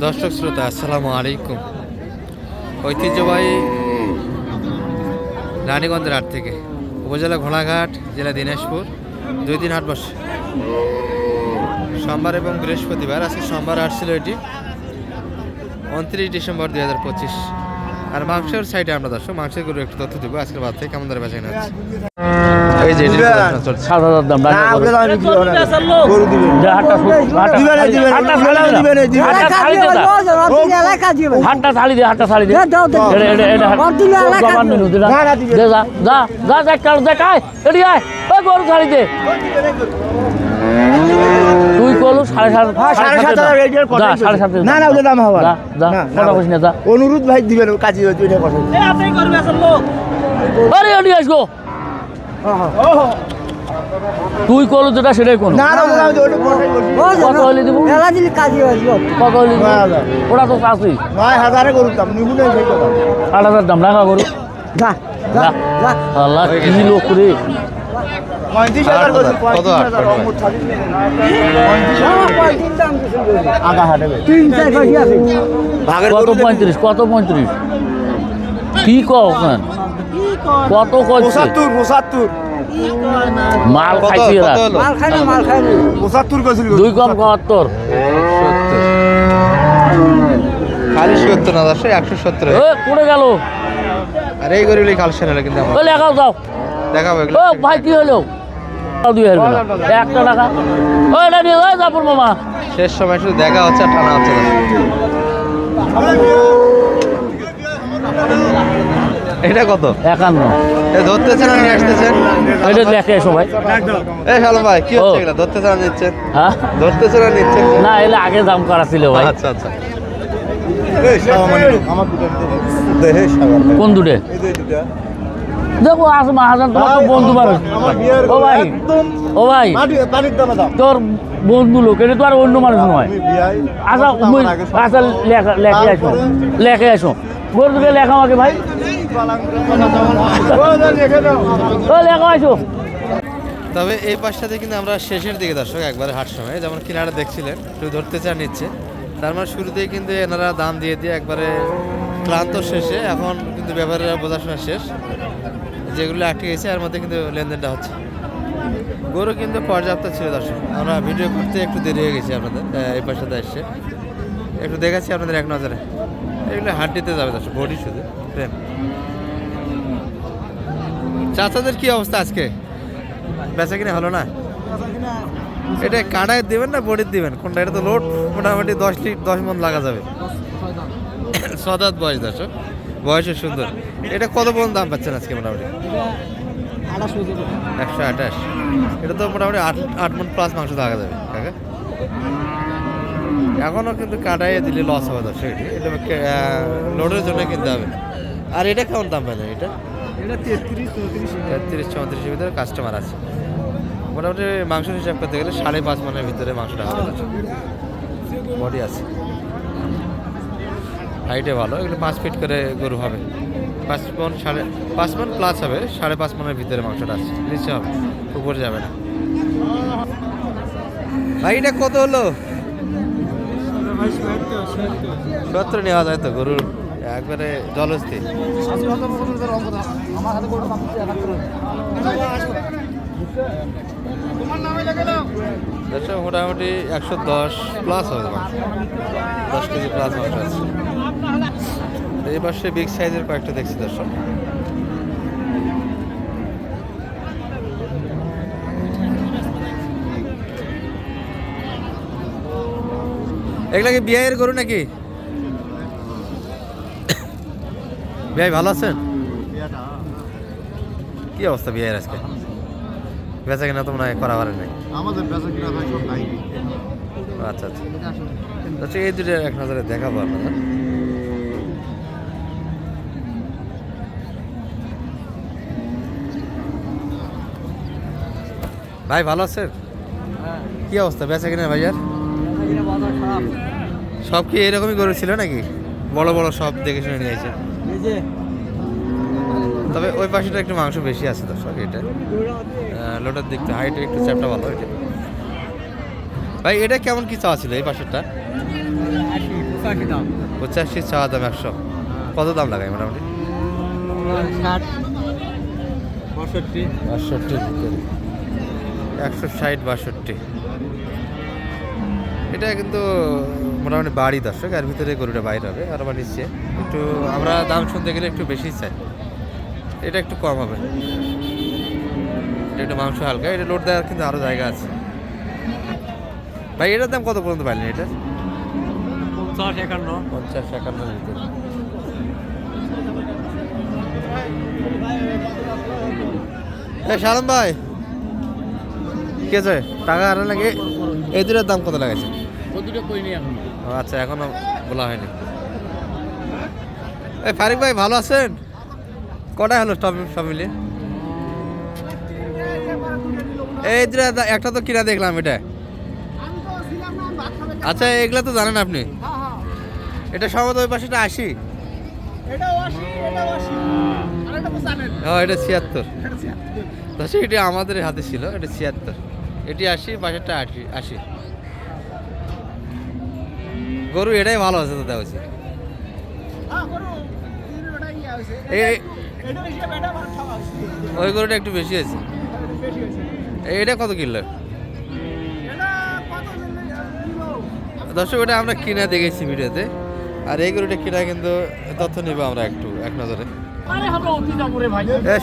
দর্শক শ্রোতা আসসালামু আলাইকুম। ঐতিহ্যবাহী রানীগঞ্জের হাট থেকে উপজেলা ঘোড়াঘাট, জেলা দিনাজপুর 2 দিন হাট বসে, সোমবার এবং বৃহস্পতিবার। আজকে সোমবার হাট ছিল এটি 29 ডিসেম্বর 2025। আর মাংসের সাইডে আমরা দর্শক মাংসের গরু একটু তথ্য দেবো আজকের বাদ থেকে কেমন ধরে বেচা কিনা হচ্ছে। এই যে চলছে 7,000 দাম হাটটা ছাড়ি দে গরু ছাড়ি দে। তুই কলু 7,500 না না ওটা দাম হবে না। অনুরোধ ভাই দিবেন কাজী আসবো তুই কলু যেটা সেটাই কোন কত হলে দিব, কত হলে ওরা তো চাষি 9,000 করুন দাম নিবু না সেই কথা 8,000 দাম রাখা করু আল্লাহ কি লোক রে 35,000 করুন 35,000 আগা হাটে কত 35 কত 35 কি কখন কত কত 75 মাল খাইছি এরা মাল খাইনি 75 কইছিল 2 কম 71 খালি 70 না দর্শক 170। এ পড়ে গেল। আর এই গরুগুলি কালেকশন হলো কিন্তু আমার ওই লেখাও যাও দেখাবো এগুলো। ও ভাই কি হলো 2,000 টাকা ওই এটা নিয়ে যাও জাপুর মামা। শেষ সময় শুধু দেখা হচ্ছে আর টানা হচ্ছে দর্শক। এটা কত 51 এ ধরতেছেন আর আসতেছেন? এটা লেখে সবাই এই হ্যালো ভাই কি হচ্ছে এগুলো? ধরতেছেন আর নিচ্ছেন? হ্যাঁ ধরতেছেন আর নিচ্ছেন? না এলে আগে দাম করা ছিল ভাই। আচ্ছা আচ্ছা। আমার দেহে সাগর কোন দুটে এই যে দুটা দেখো আজ মহাজন তোমার তো বন্ধু মানুষ। ও ভাই ও ভাই পানির দাম দাও তোর বন্ধু লোক এটা তো আর অন্য মানুষ নয়। আচ্ছা আচ্ছা লেখে আসো গরু দুটো লেখা আমাকে ভাই ও লেখা আসো। তবে এই পাশটাতে কিন্তু আমরা শেষের দিকে দর্শক একবারে হাট সময় যেমন কিনারা দেখছিলেন শুধু ধরতে চা নিচ্ছে, তার মানে শুরুতেই কিন্তু এনারা দাম দিয়ে দিয়ে একবারে ক্লান্ত শেষে এখন কিন্তু ব্যাপারের বোঝাশোনা শেষ, যেগুলো আটকে গেছে এর মধ্যে কিন্তু লেনদেনটা হচ্ছে। গরু কিন্তু পর্যাপ্ত ছিল দর্শক, আমরা ভিডিও করতে একটু দেরি হয়ে গেছি আপনাদের এই পাশটাতে এসছে একটু দেখাচ্ছি আপনাদের এক নজরে। এগুলো হাড্ডিতে যাবে দর্শক, বডি শুধু প্রেম। চাচাদের কি অবস্থা আজকে? বেচা কিনা হলো না? এটা কানায় দিবেন না বডির দিবেন কোনটা? এটা তো লোড মোটামুটি 10 মন লাগা যাবে। 7 বয়স দর্শক, বয়সের সুন্দর। এটা কত পর্যন্ত দাম পাচ্ছেন আজকে? মোটামুটি 128। এটা তো মোটামুটি 8 মন প্লাস মাংস লাগা যাবে কাকা। এখনও কিন্তু কাটাইয়ে দিলে লস হবে দর্শক, এটা লোডের জন্য কিনতে হবে। আর এটা কেমন দাম পেলেন? এটা 33-34 ভিতরে কাস্টমার আছে। মোটামুটি মাংস হিসাব করতে গেলে 5.5 মনের ভিতরে মাংসটা হবে। বডি আছে, হাইটে ভালো, এগুলো 5 ফিট করে গরু হবে। 5 মন প্লাস হবে, 5.5 মনের ভিতরে মাংসটা আছে। নিচে হবে, উপরে যাবে না। ভাই এটা কত হলো? 70 নেওয়া যায় তো গরুর একবারে জলস্থির। মোটামুটি 110 প্লাস হবে মাংস, 10 কেজি প্লাস মাংস আছে। এই পাশে বিগ সাইজের কয়েকটা দেখছি দর্শক। এগুলা কি বিয়ের গরু নাকি? বিয়ে ভালো আছেন? কি অবস্থা বিয়ের আজকে? বেচা কিনা তো মনে হয় করা পারে নাই। আমাদের বেচা কিনা ভাই সব নাই। আচ্ছা আচ্ছা আচ্ছা, এই দুটো এক নজরে দেখাবো আপনারা। ভাই ভালো আছেন? কি অবস্থা বেচা কিনা ভাইয়ার? সব কি এরকমই গরু ছিল নাকি? বড় বড় সব দেখে শুনে নিয়েছে? তবে ওই পাশেটা একটু মাংস বেশি আছে দর্শক। এটা লোটার দিকটা হাইটে একটু চ্যাপটা ভালো। এটা ভাই এটা কেমন কি চাওয়া ছিল এই পাশেরটা? 85 চাওয়া দাম 100। কত দাম লাগায় মোটামুটি? 60 62 ভিতরে 160 62। এটা কিন্তু মোটামুটি বাড়ি দর্শক, এর ভিতরে গরুটা বাইর হবে আর আবার নিচ্ছে একটু। আমরা দাম শুনতে গেলে একটু বেশি চাই, এটা একটু কম হবে। এটা একটু মাংস হালকা, এটা লোড দেওয়ার কিন্তু আরও জায়গা আছে। ভাই এটার দাম কত পর্যন্ত পাইলেন? এটা 50-51 ভিতরে। শালম ভাই কে আছে টাকা আর লাগে? এই দুটার দাম কত লাগাইছে? আচ্ছা এখনো বলা হয়নি। এই ফারিক ভাই ভালো আছেন? কটাই হলো সব মিলিয়ে? এই দুটা একটা তো কিনা দেখলাম এটা। আচ্ছা এগুলা তো জানেন আপনি? এটা সম্ভবত ওই পাশেটা 80। এটা 76। দশ এটি আমাদের হাতে ছিল, এটা 76। এটি 80, পাশেরটা 80। গরু এটাই ভালো আছে তো দেওয়া উচিত। ওই গরুটা একটু বেশি আছে। এটা কত কিনলো? দর্শক ওটা আমরা কিনে দেখেছি ভিডিওতে, আর এই গরুটা কিনা কিন্তু তথ্য নিব আমরা একটু এক নজরে।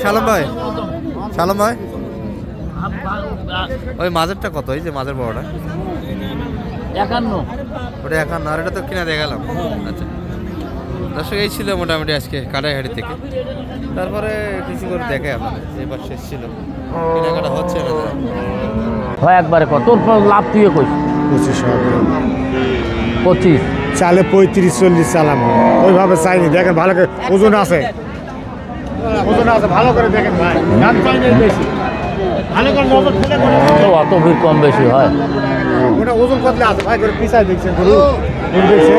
শালম ভাই ওই মাঝেরটা কত? এই যে মাঝের বড়টা 51। ওটা 51, আর এটা তো কিনা দিয়ে গেলাম। আচ্ছা দর্শক এই ছিল মোটামুটি আজকে কাটাইহাটি থেকে। তারপরে কিছু করে দেখে আপনাদের এবার শেষ ছিল, কেনাকাটা হচ্ছে না। হয় একবারে কত তোর লাভ তুই কইস? 25 চালে 35-40 চালাম, ওইভাবে চাইনি। দেখেন ভালো করে ওজন আছে, ভালো করে দেখেন ভাই। দাম চাইনি বেশি, ভালো করে নজর ফেলে অত ভিড় কম বেশি হয়। ওটা ওজন কতলে আছে ভাই? করে পিছায় দেখছেন গরু দেখছে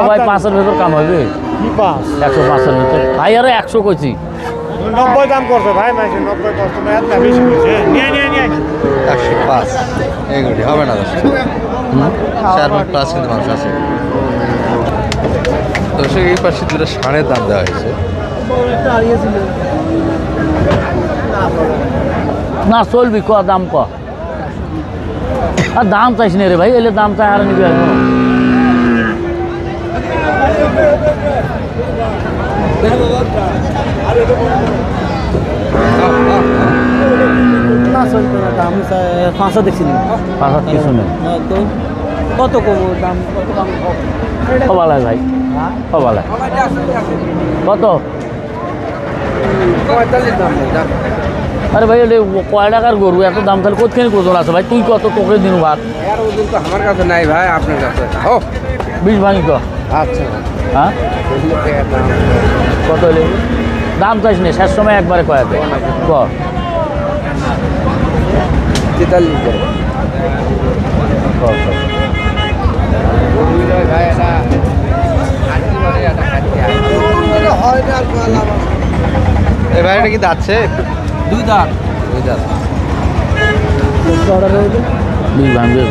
ভাই 5-এর ভেতর কাম হবে। কি পাস 105-এর ভেতর ভাই, আরে 100 কইছি। 90 দাম করছে ভাই, মাইছে 90 করছে না, এত বেশি হয়েছে। নিয়ে 105 এগুলি হবে না দর্শক। 4+ কিন্তু মাংস আছে। দর্শক এই পাশে দুটো ষাঁড়ের দাম দেওয়া হয়েছে। না চলবি ক দাম ক, আর দাম চাইছি না রে ভাই, এলে দাম চাই আর নিবি। দাম 5 দেখছি না। 5 কিছু নেই। তো কত কম দাম? কত দাম? সবালাই ভাই, সবালাই কত? 45 দাম। আরে ভাই ওটা কয় টাকার গরু, এত দাম তাহলে কোথায় ওজন আছে ভাই? তুই কত তোকে দিন ভাত? এর ওজন তো আমার কাছে নাই ভাই, আপনার কাছে। ও 20 ভাঙি তো। আচ্ছা হ্যাঁ কত হলে দাম চাইছ না? শেষ সময় একবারে কয় ক 43 এই ভাই এটা কি যাচ্ছে? 2 দাম। 2 দাম। 20 ভাঙবে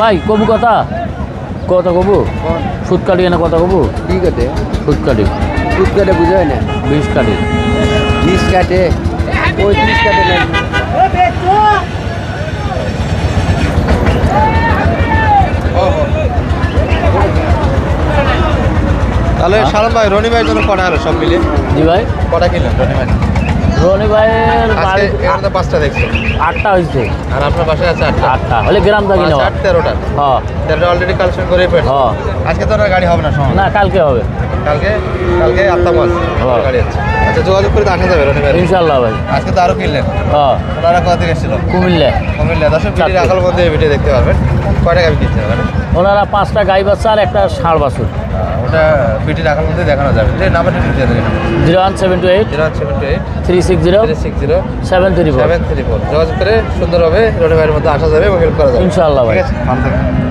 ভাই। কবু কথা কবু সুদ কাটি না কথা কবু? ঠিক আছে, সুদ কাটি দুধ কাটে বুঝায় না। 20 কাটি 20 কাটে 35 কাটে না। তাহলে শালম ভাই রনি ভাইয়ের জন্য কটা হলো সব মিলিয়ে? জি ভাই। কটা কিনলেন রনি ভাই? রনি ভাইয়ের আজকে এখানে তো 5টা দেখছি, 8টা হয়েছে। আর আপনার বাসায় আছে 8টা। 8টা হলে গ্রাম থাকি না। 13টা। হ্যাঁ 13টা অলরেডি কালেকশন করে ফেলছে। হ্যাঁ আজকে তো আর গাড়ি হবে না সময়। না কালকে হবে। কালকে 8টা বাস হ্যাঁ। গাড়ি আছে। আচ্ছা যোগাযোগ করে তো আসা যাবে রনি ভাই। ইনশাল্লাহ ভাই। আজকে তো আরো কিনলেন। হ্যাঁ ওনারা কোথা থেকে এসেছিল? কুমিল্লা। কুমিল্লা। দর্শক ভিডিও রাখার মধ্যে ভিডিও দেখতে পারবেন। কয়টা গাড়ি কিনতে পারবেন? ওনারা 5টা গাই বাচ্চা আর একটা ষাঁড় বাছুর। ওটা ভিডিও রাখার মধ্যে দেখানো যাবে। এই নাম্বারটা দিতে হবে। 01728 078 360 360 734। 734 যোগাযোগ করে সুন্দরভাবে রনি ভাইয়ের মধ্যে আসা যাবে এবং হেল্প করা যাবে। ইনশাআল্লাহ ভাই। ঠিক আছে, ভালো থাকবেন।